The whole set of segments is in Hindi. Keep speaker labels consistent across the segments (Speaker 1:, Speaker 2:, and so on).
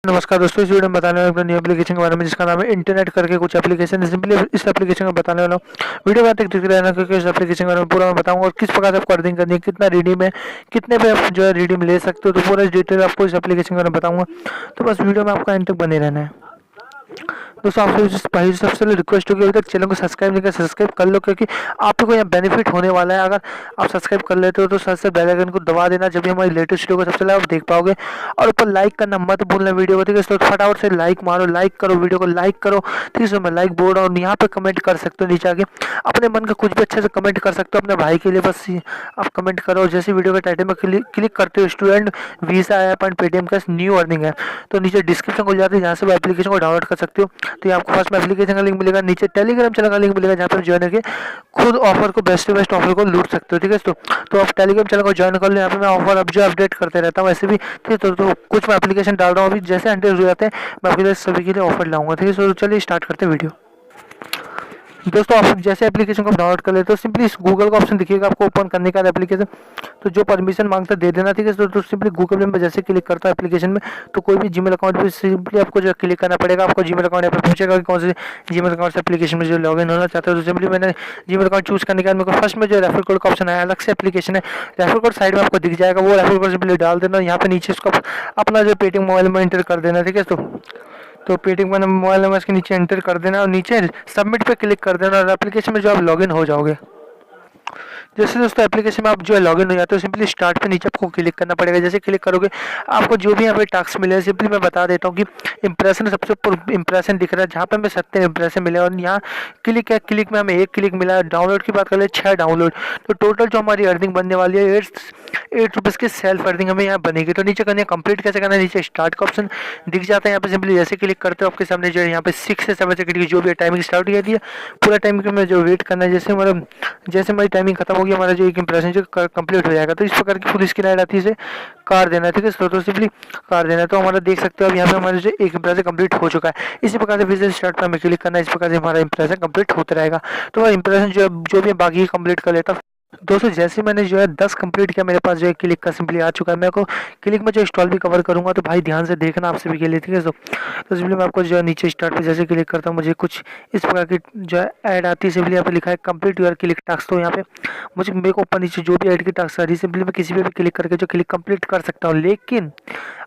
Speaker 1: नमस्कार दोस्तों, इस वीडियो में बताने वाला हूं अपने न्यू एप्लीकेशन के बारे में जिसका नाम है इंटरनेट करके कुछ एप्लीकेशन है। सिंपली इस एप्लीकेशन को बताने वाला हूं। वीडियो में तक देखते रहना क्योंकि इस एप्लीकेशन के बारे में पूरा मैं बताऊंगा और किस प्रकार से आपको अर्निंग करनी है, कितना रिडीम है, कितने पे आप जो है रिडीम ले सकते हो। तो पूरा डिटेल आपको इस एप्लीकेशन के बारे में बताऊंगा। तो बस वीडियो में आपको एंड तक बने रहना है। दोस्तों आपसे भाई सबसे पहले रिक्वेस्ट होगी, अभी तक चैनल को सब्सक्राइब नहीं किया सब्सक्राइब कर लो क्योंकि आपको यहाँ बेनिफिट होने वाला है। अगर आप सब्सक्राइब कर लेते हो तो साथ से बेल आइकन को दबा देना, जब भी हमारी लेटेस्ट वीडियो को सबसे पहले आप देख पाओगे। और ऊपर लाइक करना मत भूलना वीडियो को, ठीक है। तो फटाफट से लाइक मारो, लाइक करो, वीडियो को लाइक करो, ठीक है। मैं लाइक बोल रहा हूँ, यहाँ पे कमेंट कर सकते हो नीचे आके अपने मन का कुछ भी अच्छे से कमेंट कर सकते हो अपने भाई के लिए। बस आप कमेंट करो, जैसे वीडियो के टाइटल में क्लिक करते हो student visa app and Paytm का न्यू अर्निंग है, तो नीचे डिस्क्रिप्शन खुल जाती है जहाँ से वो एप्लीकेशन को डाउनलोड कर सकते हो। तो ये आपको फर्स्ट में एप्लीकेशन का लिंक मिलेगा, नीचे टेलीग्राम चैनल का लिंक मिलेगा जहाँ पर ज्वाइन करके खुद ऑफर को बेस्ट टू बेस्ट ऑफर को लूट सकते हो, ठीक है। तो आप टेलीग्राम चैनल को ज्वाइन कर लो, यहाँ पे मैं ऑफर अब जो अपडेट करते रहता हूँ वैसे भी, ठीक है। तो कुछ मैं एप्लीकेशन डाल रहा हूँ अभी, जैसे 100 हो जाते हैं मैं आपके लिए सभी के लिए ऑफर लाऊंगा, ठीक है। तो चलिए स्टार्ट करते हैं वीडियो। दोस्तों आप जैसे एप्लीकेशन को डाउनलोड कर लेते हो सिंपली इस गूगल का ऑप्शन दिखेगा आपको ओपन करने का एप्लीकेशन, तो जो परमिशन मांगता है दे देना, ठीक है। तो सिंपली गूगल में जैसे क्लिक करता है एप्लीकेशन में, तो कोई भी जीमेल अकाउंट पे सिंपली आपको जो क्लिक करना पड़ेगा। आपको जीमेल अकाउंट यहाँ पे पूछेगा कि कौन से जीमेल अकाउंट से एप्लीकेशन में जो लॉगिन होना चाहते हो। तो सिंपली मैंने जीमेल अकाउंट चूज करने के बाद मेरे को फर्स्ट में जो रेफर कोड का ऑप्शन है, अलग से एप्लीकेशन है, रेफर कोड साइड में आपको दिख जाएगा, वो रेफर कोड सिंपली डाल देना। यहाँ पे नीचे उसको अपना जो पेटीएम मोबाइल में एंटर कर देना, ठीक है। तो पेटीएम का मोबाइल नंबर इसके नीचे एंटर कर देना और नीचे सबमिट पे क्लिक कर देना और एप्लीकेशन में जो आप लॉगिन हो जाओगे। जैसे दोस्तों एप्लीकेशन में आप जो है लॉगिन हो जाते हो सिंपली स्टार्ट पे नीचे आपको क्लिक करना पड़ेगा। जैसे क्लिक करोगे आपको जो भी यहाँ पे टास्क मिले सिंपली मैं बता देता हूँ कि इंप्रेशन सबसे ऊपर इंप्रेशन दिख रहा है जहाँ पे हमें 70 इंप्रेशन मिले और यहाँ क्लिक है, क्लिक में हमें 1 क्लिक मिला है। डाउनलोड की बात कर ले 6 डाउनलोड, तो टोटल जो हमारी अर्निंग बनने वाली है 8 रुपीज़ की सेल्फ अर्निंग हमें यहाँ बनेगी। तो नीचे करनी है कंप्लीट कैसे करना है, नीचे स्टार्ट का ऑप्शन दिख जाता है। यहाँ पे सिंपली जैसे क्लिक करते हो आपके सामने जो है यहाँ पे 6 से 7 सेकंड की जो भी टाइमिंग स्टार्ट हो जाती है, पूरा टाइमिंग में जो वेट करना है। जैसे हमारी टाइमिंग खत्म होगी हमारा जो एक इंप्रेशन जो कंप्लीट हो जाएगा। तो इस प्रकार की फुल स्क्रीन ऐड आती है, इसे कार देना है, ठीक है। तो सिंपली कार देना है, तो हमारा देख सकते हो अब यहाँ पे हमारा जो एक इंप्रेशन कंप्लीट हो चुका है। इसी प्रकार से फिर से स्टार्ट पर हमें क्लिक करना है, इस प्रकार से हमारा इंप्रेशन कंप्लीट होता रहेगा। तो इंप्रेशन जो भी बाकी कंप्लीट कर लेता। दोस्तों जैसे मैंने जो है 10 कंप्लीट किया, मेरे पास जो है क्लिक का सिंपली आ चुका है। मैं को क्लिक में जो इंस्टॉल भी कवर करूंगा, तो भाई ध्यान से देखना आप सभी के लिए, ठीक है। तो सिंपली मैं आपको जो है नीचे स्टार्ट पे जैसे क्लिक करता हूँ मुझे कुछ इस प्रकार की जो है ऐड आती है। सिंपली यहाँ पे लिखा है कंप्लीट योर क्लिक टास्क, तो यहाँ पे मेरे को ऊपर नीचे जो भी ऐड की टास्क आ रही है सिंपली मैं किसी पे भी क्लिक करके जो क्लिक कंप्लीट कर सकता हूँ। लेकिन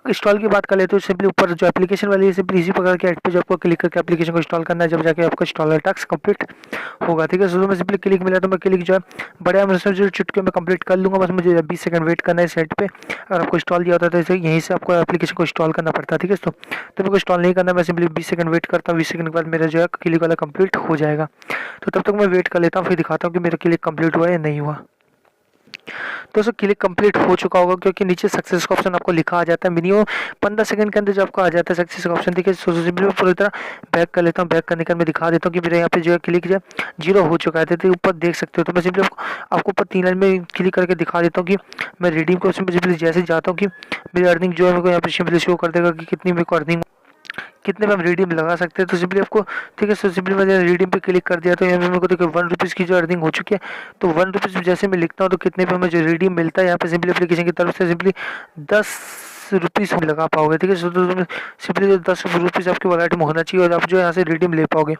Speaker 1: इंस्टॉल की बात कर लेते हो सिंपली ऊपर जो एप्लीकेशन वाली है सिंपली इसी प्रकार के ऐड पे जो आपको क्लिक करके एप्लीकेशन को इंस्टॉल करना है, जब जाके आपका इंस्टॉलर टास्क कंप्लीट होगा, ठीक है। तो मैं सिंपली क्लिक मिला तो मैं क्लिक जो है बड़े जो चुटकी में कंप्लीट कर लूँगा। बस मुझे 20 सेकंड वेट करना है सेट पे। अगर आपको इंस्टॉल दिया होता है तो यहीं से आपको एप्लीकेशन को इंस्टॉल करना पड़ता है, ठीक है। तो मेरे को इंस्टॉल नहीं करना, मैं सिंपली 20 सेकंड वेट करता हूँ। 20 सेकंड के बाद मेरा जो है क्लिक वाला कंप्लीट हो जाएगा। तो तब तक मैं वेट कर लेता हूँ, फिर दिखाता हूँ कि मेरा क्लिक कंप्लीट हुआ या नहीं हुआ। दोस्तों क्लिक कंप्लीट हो चुका होगा क्योंकि नीचे सक्सेस का ऑप्शन आपको लिखा आ जाता है। मिनिमम 15 सेकंड के अंदर जो आपको आ जाता है सक्सेस का ऑप्शन, ठीक है। सिंपली पूरी तरह बैक कर लेता हूँ। बैक करने के बाद मैं दिखा देता हूँ कि मेरे यहाँ पे जो है क्लिक जो 0 हो चुका है, तो ऊपर देख सकते हो। तो मैं सिंपली आपको ऊपर 3 लाइन में क्लिक करके दिखा देता हूँ कि मैं रिडीम को सिंपली जैसे जाता हूँ कि मेरी अर्निंग जो है मेरे को यहाँ पे सिंपली शो कर देगा कि कितनी मेरे को अर्निंग कितने में हम रिडीम लगा सकते हैं। तो सिंपली आपको, ठीक है। तो सिंपली मैंने रिडीम पे क्लिक कर दिया तो यहाँ पे मेरे को देखो 1 रुपीज़ की जो अर्निंग हो चुकी है। तो 1 रुपीज़ जैसे मैं लिखता हूँ तो कितने पे हमें जो रिडीम मिलता है यहाँ पे सिंपली एप्लीकेशन की तरफ से सिंपली 10 रुपीज़ हम लगा पाओगे, ठीक है। तो सिंपली 10 रुपीज़ आपकी वॉलेट में होना चाहिए और आप जो यहाँ से रिडीम ले पाओगे।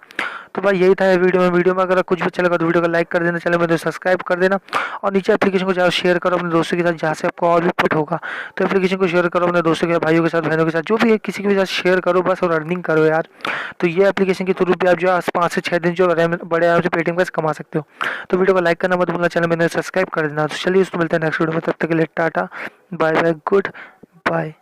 Speaker 1: तो भाई यही था वीडियो में अगर कुछ भी अच्छा लगा तो वीडियो को लाइक कर देना, चैनल में तो सब्सक्राइब कर देना और नीचे एप्लीकेशन को जाओ शेयर करो अपने दोस्तों के साथ जहाँ से आपको और भी पुट होगा। तो एप्लीकेशन को शेयर करो अपने दोस्तों के साथ, भाइयों के साथ, बहनों के साथ, जो भी है किसी के भी साथ शेयर करो बस और अर्निंग करो यार। तो ये एप्लीकेशन के थ्रू भी आप जो है 5 से 6 दिन जो बड़े आराम से पेटीएम का कमा सकते हो। तो वीडियो को लाइक करना मत भूलना, चैनल में सब्सक्राइब कर देना। तो चलिए दोस्तों मिलते हैं नेक्स्ट वीडियो में, तब तक के लिए tata bye bye, good bye.